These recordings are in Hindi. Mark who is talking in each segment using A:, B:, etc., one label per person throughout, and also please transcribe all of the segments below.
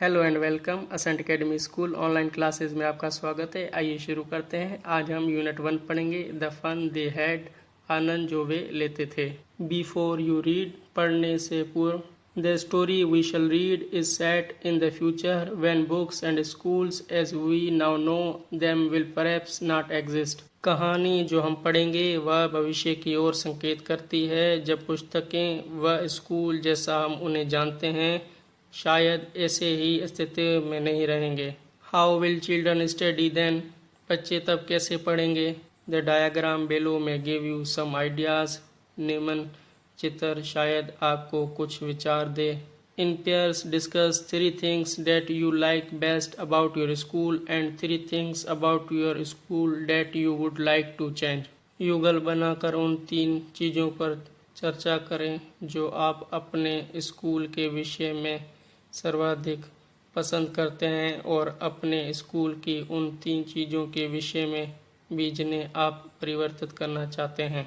A: Hello and welcome Ascent academy school online classes में आपका स्वागत है। आइए शुरू करते हैं। आज हम यूनिट 1 पढ़ेंगे। द फन दे हैड, आनंद जो वे लेते थे। बिफोर यू रीड, पढ़ने से पूर्व। The story we shall read is set in the future when books and schools as we now know them will perhaps not exist. कहानी जो हम पढ़ेंगे वह भविष्य की ओर संकेत करती है, जब पुस्तकें व स्कूल जैसा हम उन्हें जानते हैं शायद ऐसे ही स्थिति में नहीं रहेंगे। How will children study then, बच्चे तब कैसे पढ़ेंगे। द डायग्राम बेलो में गिव यू सम आइडियाज, निम्न चित्र शायद आपको कुछ विचार दे। In pairs discuss 3 things that you like best about your school and 3 things about your school that you would like to change. युगल बनाकर उन 3 चीज़ों पर चर्चा करें जो आप अपने स्कूल के विषय में सर्वाधिक पसंद करते हैं और अपने स्कूल की उन 3 चीज़ों के विषय में भी जिन्हें आप परिवर्तित करना चाहते हैं।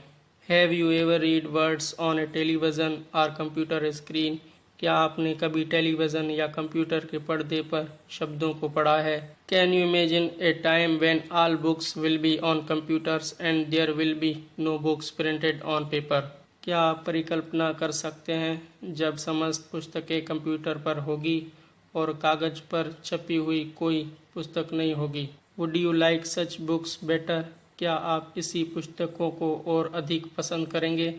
A: Have you ever read words on A television और कंप्यूटर स्क्रीन, क्या आपने कभी टेलीविज़न या कंप्यूटर के पर्दे पर शब्दों को पढ़ा है। Can you imagine a time when all books will be on computers and there will be no books printed on paper, क्या आप परिकल्पना कर सकते हैं जब समस्त पुस्तकें कंप्यूटर पर होगी और कागज पर छपी हुई कोई पुस्तक नहीं होगी। Would you like such books better, क्या आप इसी पुस्तकों को और अधिक पसंद करेंगे।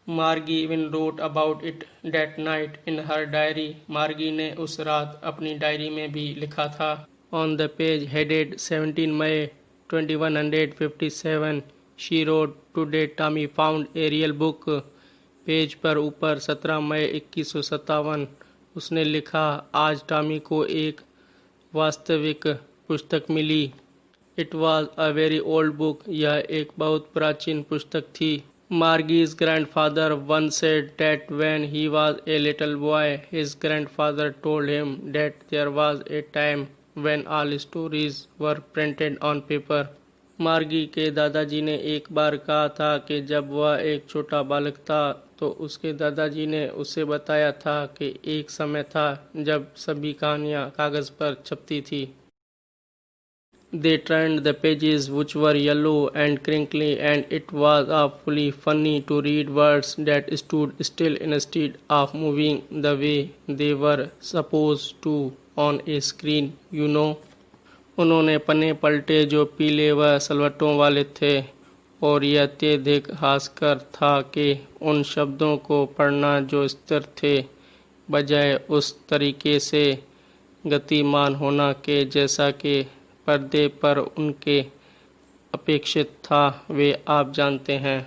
A: मार्गी even wrote about it that night in her diary, मार्गी ने उस रात अपनी डायरी में भी लिखा था। On the page headed 17 May 2157 she wrote today Tommy found a real book, page पर ऊपर 17 मई 2157 उसने लिखा, आज टॉमी को एक वास्तविक पुस्तक मिली। It was a very old book, यह एक बहुत प्राचीन पुस्तक थी। Margie's grandfather once said that when he was a little boy his grandfather told him that there was a time when all stories were printed on paper. Margie के दादाजी ने एक बार कहा था कि जब वह एक छोटा बालक था तो उसके दादाजी ने उसे बताया था कि एक समय था जब सभी कहानियाँ कागज़ पर छपती थी। They turned the pages which were yellow and crinkly, and it was awfully funny to read words that stood still instead of moving the way they were supposed to on a screen, you know. उन्होंने पन्ने पलटे जो पीले व सलवटों वाले थे, और यह अत्यधिक हास्यकर था कि उन शब्दों को पढ़ना जो स्थिर थे बजाय उस तरीके से गतिमान होना के जैसा कि पर्दे पर उनके अपेक्षित था, वे आप जानते हैं।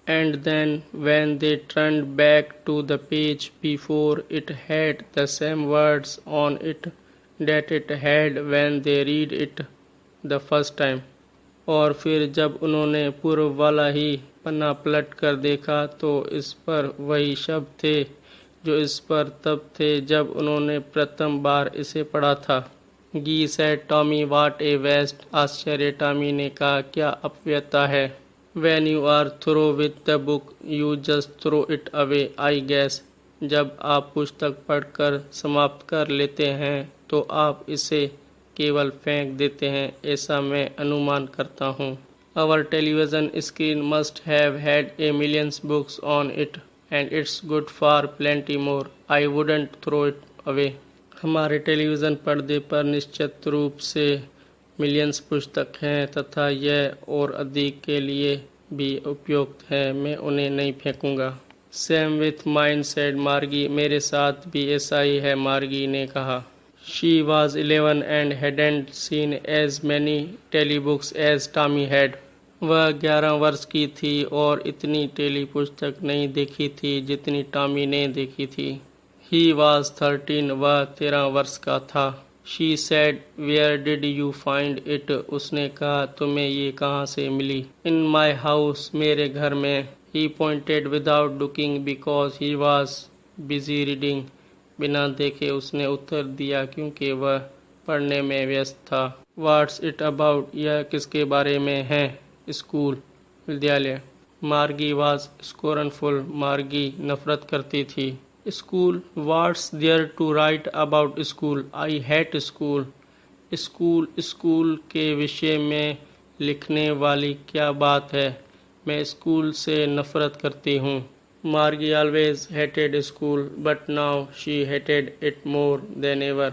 A: And then when they turned back to the page before it had the same words on it that it had when they read it the first time, और फिर जब उन्होंने पूर्व वाला ही पन्ना पलट कर देखा तो इस पर वही शब्द थे जो इस पर तब थे जब उन्होंने प्रथम बार इसे पढ़ा था। Gee said Tommy what a waste, आश्चर्य टॉमी ने कहा, क्या अपव्ययता है। When you are through with the book you just throw it away I guess, जब आप पुस्तक पढ़कर समाप्त कर लेते हैं तो आप इसे केवल फेंक देते हैं, ऐसा मैं अनुमान करता हूँ। Our television screen must have had a millions books on it and it's good for plenty more, I wouldn't throw it away. हमारे टेलीविज़न पर्दे पर निश्चित रूप से मिलियंस पुस्तक हैं तथा यह और अधिक के लिए भी उपयुक्त है, मैं उन्हें नहीं फेंकूंगा। सेम विथ माइन सेड मार्गी, मेरे साथ भी ऐसा ही है, मार्गी ने कहा। She was 11 and hadn't seen as many telebooks as Tommy had. वह 11 वर्ष की थी और इतनी टेली पुस्तक नहीं देखी थी जितनी टॉमी ने देखी थी। He was 13, वह 13 वर्ष का था। She said, where did you find it? उसने कहा, तुम्हें ये कहाँ से मिली। In my house, मेरे घर में। He pointed without looking because he was busy reading. बिना देखे उसने उत्तर दिया क्योंकि वह पढ़ने में व्यस्त था। What's it about? यह किसके बारे में है। स्कूल, विद्यालय। मार्गी was scornful, मार्गी नफरत करती थी। School, what's there to write about school? I hate school. School के विषय में लिखने वाली क्या बात है? मैं स्कूल से नफरत करती हूँ। मार्गी always hated school, but now she hated it more than ever.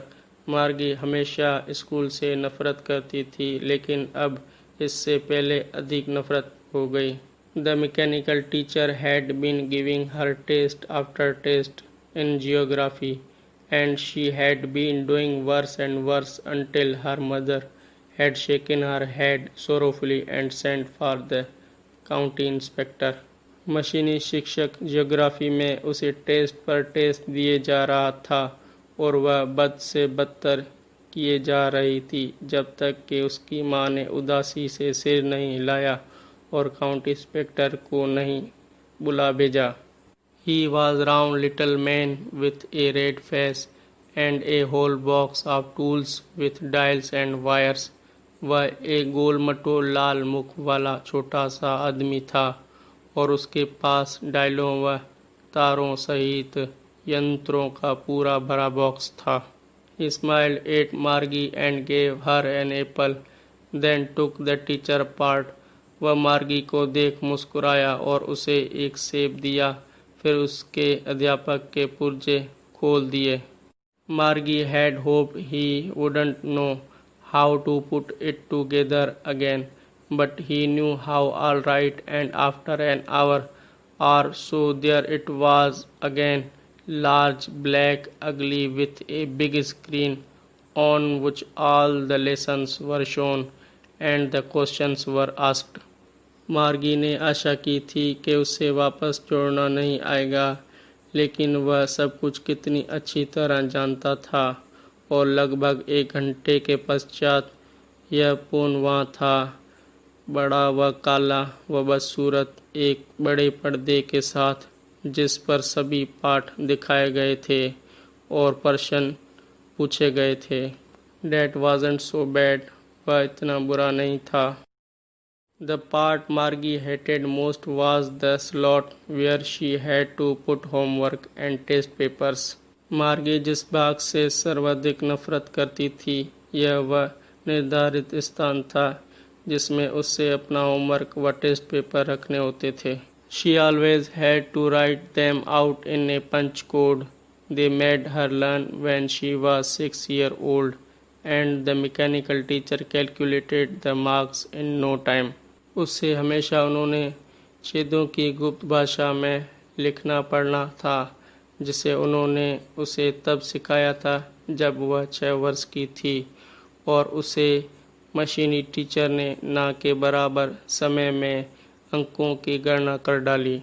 A: मार्गी हमेशा स्कूल से नफरत करती थी, लेकिन अब इससे पहले अधिक नफरत हो गई। The mechanical teacher had been giving her test after test in geography, and she had been doing worse and worse until her mother had shaken her head sorrowfully and sent for the county inspector. मशीनी शिक्षक ज्योग्राफी में उसे टेस्ट पर टेस्ट दिए जा रहा था और वह बद से बदतर किए जा रही थी, जब तक कि उसकी माँ ने उदासी से सिर नहीं हिलाया और काउंटी इंस्पेक्टर को नहीं बुला भेजा। He was round little man with a red face and a whole box of tools with dials and wires. वह एक गोल मटोल लाल मुख वाला छोटा सा आदमी था और उसके पास डायलों व तारों सहित यंत्रों का पूरा भरा बॉक्स था। He smiled at Margie and gave her an apple, then took the teacher apart. वह मार्गी को देख मुस्कुराया और उसे एक सेब दिया, फिर उसके अध्यापक के पुर्जे खोल दिए। मार्गी had hoped he wouldn't know how to put it together again, but he knew how all right, and after an hour or so there it was again, large, black, ugly, with a big screen on which all the lessons were shown and the questions were asked. मार्गी ने आशा की थी कि उसे वापस जोड़ना नहीं आएगा, लेकिन वह सब कुछ कितनी अच्छी तरह जानता था और लगभग 1 घंटे के पश्चात यह पूर्ण वहाँ था, बड़ा व काला व बदसूरत, एक बड़े पर्दे के साथ जिस पर सभी पाठ दिखाए गए थे और प्रश्न पूछे गए थे। That wasn't so bad. वह इतना बुरा नहीं था। The part Margie hated most was the slot where she had to put homework and test papers. मार्गी जिस भाग से सर्वाधिक नफरत करती थी, यह वह निर्धारित स्थान था जिसमें उससे अपना होमवर्क व टेस्ट पेपर रखने होते थे। She always had to write them out in a punch code they made her learn when she was 6 years old, and the mechanical teacher calculated the marks in no time. उससे हमेशा उन्होंने छेदों की गुप्त भाषा में लिखना पढ़ना था, जिसे उन्होंने उसे तब सिखाया था जब वह 6 वर्ष की थी, और उसे मशीनी टीचर ने ना के बराबर समय में अंकों की गणना कर डाली।